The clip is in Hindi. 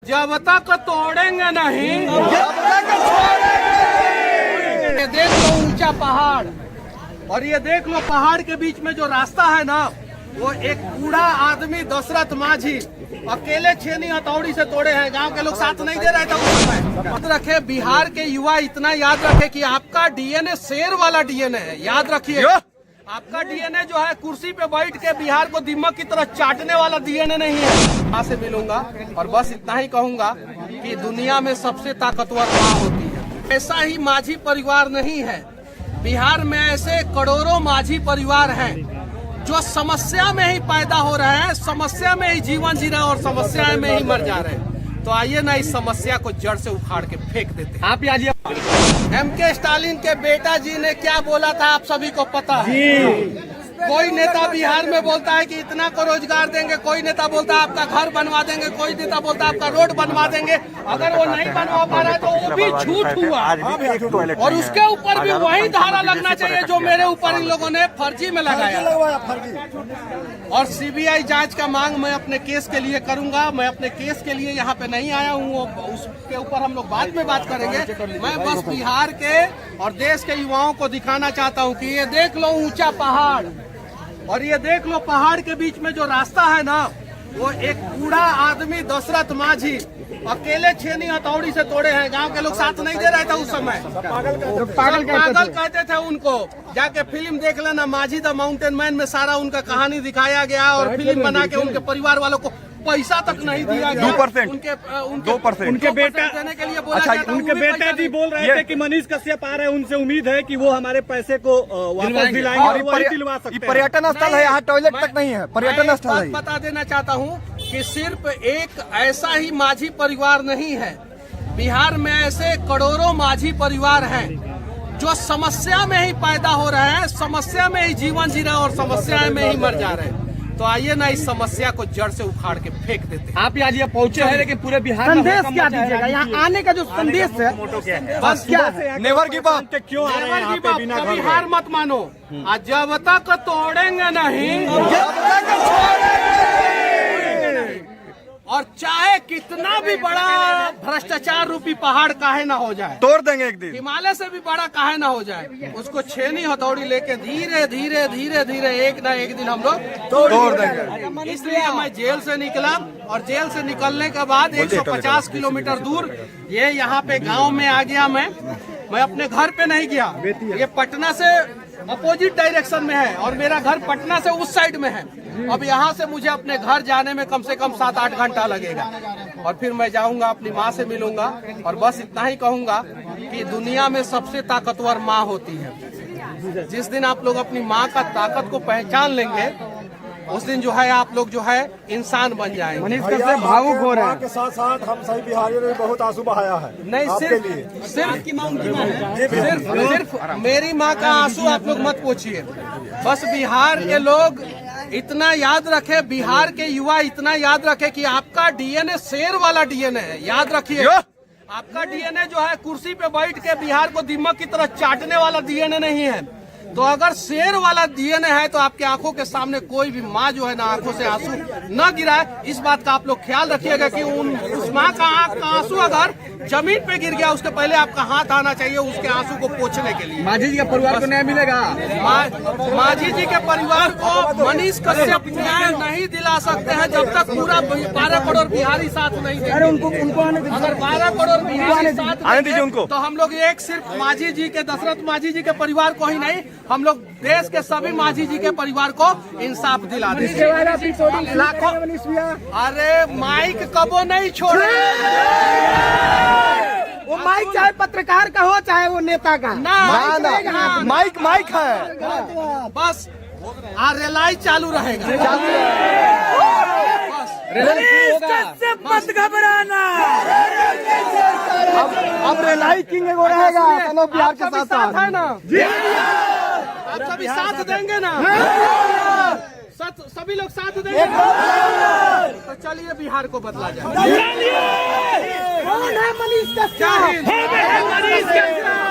जब तक तोड़ेंगे नहीं जब तक छोड़ेंगे। देख लो ऊंचा पहाड़, और ये देख लो पहाड़ के बीच में जो रास्ता है ना, वो एक बूढ़ा आदमी दशरथ माझी अकेले छेनी हथौड़ी से तोड़े हैं। गांव के लोग साथ नहीं दे रहे थे उस समय। याद रखे, बिहार के युवा इतना याद रखे कि आपका डीएनए शेर वाला डीएनए है। याद रखिए, आपका डीएनए जो है कुर्सी पे बैठ के बिहार को दीमक की तरह चाटने वाला डीएनए नहीं है। माँ से मिलूंगा और बस इतना ही कहूंगा कि दुनिया में सबसे ताकतवर माँ होती है। ऐसा ही माझी परिवार नहीं है, बिहार में ऐसे करोड़ों माझी परिवार हैं जो समस्या में ही पैदा हो रहे हैं, समस्या में ही जीवन जी रहे हैं और समस्या में ही मर जा रहे हैं। तो आइए ना इस समस्या को जड़ से उखाड़ के फेंक देते हैं। आप आज एमके स्टालिन के बेटा जी ने क्या बोला था आप सभी को पता है। कोई नेता बिहार में बोलता है कि इतना को रोजगार देंगे, कोई नेता बोलता है आपका घर बनवा देंगे, कोई नेता बोलता है आपका रोड बनवा देंगे। अगर वो नहीं बनवा पा रहा है तो वो भी झूठ हुआ, और उसके ऊपर भी वही धारा लगना चाहिए जो मेरे ऊपर इन लोगों ने फर्जी में लगाया। और सीबीआई जांच का मांग मैं अपने केस के लिए करूंगा। मैं अपने केस के लिए यहाँ पे नहीं आया हूँ, उसके ऊपर हम लोग बाद में बात करेंगे। मैं बस बिहार के और देश के युवाओं को दिखाना चाहता हूँ कि ये देख लो ऊंचा पहाड़, और ये देख लो पहाड़ के बीच में जो रास्ता है ना, वो एक बूढ़ा आदमी दशरथ माझी अकेले छेनी हथौड़ी से तोड़े हैं। गांव के लोग साथ नहीं दे रहे थे उस समय। पागल कहते थे उनको। जाके फिल्म देख लेना, माझी द माउंटेन मैन में सारा उनका कहानी दिखाया गया, और फिल्म बना के उनके परिवार वालों को पैसा तक नहीं दिया गया। 2%, उनके बेटा देने के लिए बोला। अच्छा, उनके बेटा जी बोल रहे थे कि मनीष कश्यप आ रहे हैं, उनसे उम्मीद है कि वो हमारे पैसे को वापस दिलाएंगे और वही दिलवा सकते हैं। पर्यटन स्थल है, यहाँ टॉयलेट तक नहीं है, पर्यटन स्थल है। बता देना चाहता हूँ कि सिर्फ एक ऐसा ही माझी परिवार नहीं है, बिहार में ऐसे करोड़ों माझी परिवार हैं जो समस्या में ही पैदा हो रहे हैं, समस्या में ही जीवन जी रहे हैं और समस्या में ही मर जा रहे हैं। तो आइए ना इस समस्या को जड़ से उखाड़ के फेंक देते हैं। आप आज ये पहुंचे हैं, लेकिन पूरे बिहार में संदेश क्या दीजिएगा यहाँ आने का जो संदेश है? बस क्या है? Never give up. क्यों आ रहे हैं यहाँ पे बिना कभी हार मत मानो, आज जब तक तोड़ेंगे नहीं जब तक और चाहे कितना भी बड़ा भ्रष्टाचार रूपी पहाड़ काहे ना हो जाए, तोड़ देंगे एक दिन। हिमालय से भी बड़ा काहे ना हो जाए, उसको छेनी हथौड़ी लेके धीरे धीरे धीरे धीरे एक ना एक दिन हम लोग तोड़ देंगे। इसलिए मैं जेल से निकला, और जेल से निकलने के बाद 150 किलोमीटर दूर ये यहाँ पे गांव में आ गया। मैं अपने घर पे नहीं गया, ये पटना से अपोजिट डायरेक्शन में है और मेरा घर पटना से उस साइड में है। अब यहाँ से मुझे अपने घर जाने में कम से कम 7-8 घंटा लगेगा, और फिर मैं जाऊंगा अपनी माँ से मिलूंगा। और बस इतना ही कहूंगा कि दुनिया में सबसे ताकतवर माँ होती है। जिस दिन आप लोग अपनी माँ का ताकत को पहचान लेंगे, उस दिन जो है आप लोग जो है इंसान बन जाएंगे। मनीष कश्यप भावुक हो रहे हैं। के साथ साथ हम सभी बिहारियों ने बहुत आंसू बहाया है। नहीं, सिर्फ मेरी माँ का आंसू आप लोग मत पूछिए। बस बिहार के लोग इतना याद रखे, बिहार के युवा इतना याद रखे कि आपका डीएनए शेर वाला डीएनए है। याद रखिए, आपका डीएनए जो है कुर्सी पे बैठ के बिहार को दीमक की तरह चाटने वाला डीएनए नहीं है। तो अगर शेर वाला डीएनए है तो आपके आंखों के सामने कोई भी माँ जो है ना आंखों से आंसू न गिराए, इस बात का आप लोग ख्याल रखिएगा कि उस माँ का आंख का आंसू अगर जमीन पे गिर गया, उसके पहले आपका हाथ आना चाहिए उसके आंसू को पोंछने के लिए। माझी जी के परिवार को न्याय मिलेगा। माझी जी के परिवार को मनीष कश्यप न्याय नहीं दिला सकते हैं जब तक पूरा 12 करोड़ बिहारी साथ नहीं देंगे। उनको आने दीजिए। अगर 12 करोड़ बिहारी साथ आने दीजिए उनको, तो हम लोग एक सिर्फ माझी जी के, दशरथ माझी जी के परिवार को ही नहीं, हम लोग देश के सभी माझी जी के परिवार को इंसाफ दिला देंगे। लाखों, अरे माइक कबो नहीं छोड़े। वो माइक चाहे पत्रकार का हो चाहे वो नेता का, माइक है। बस रेलाई चालू रहेगा। मत घबराना, अब रेलाई किंग एगो रहेगा बिहार के साथ साथ है ना। आप सभी साथ देंगे ना? सभी लोग साथ देंगे तो चलिए बिहार को बदला जाए। कौन है मनीष कश्यप? जय हिंद।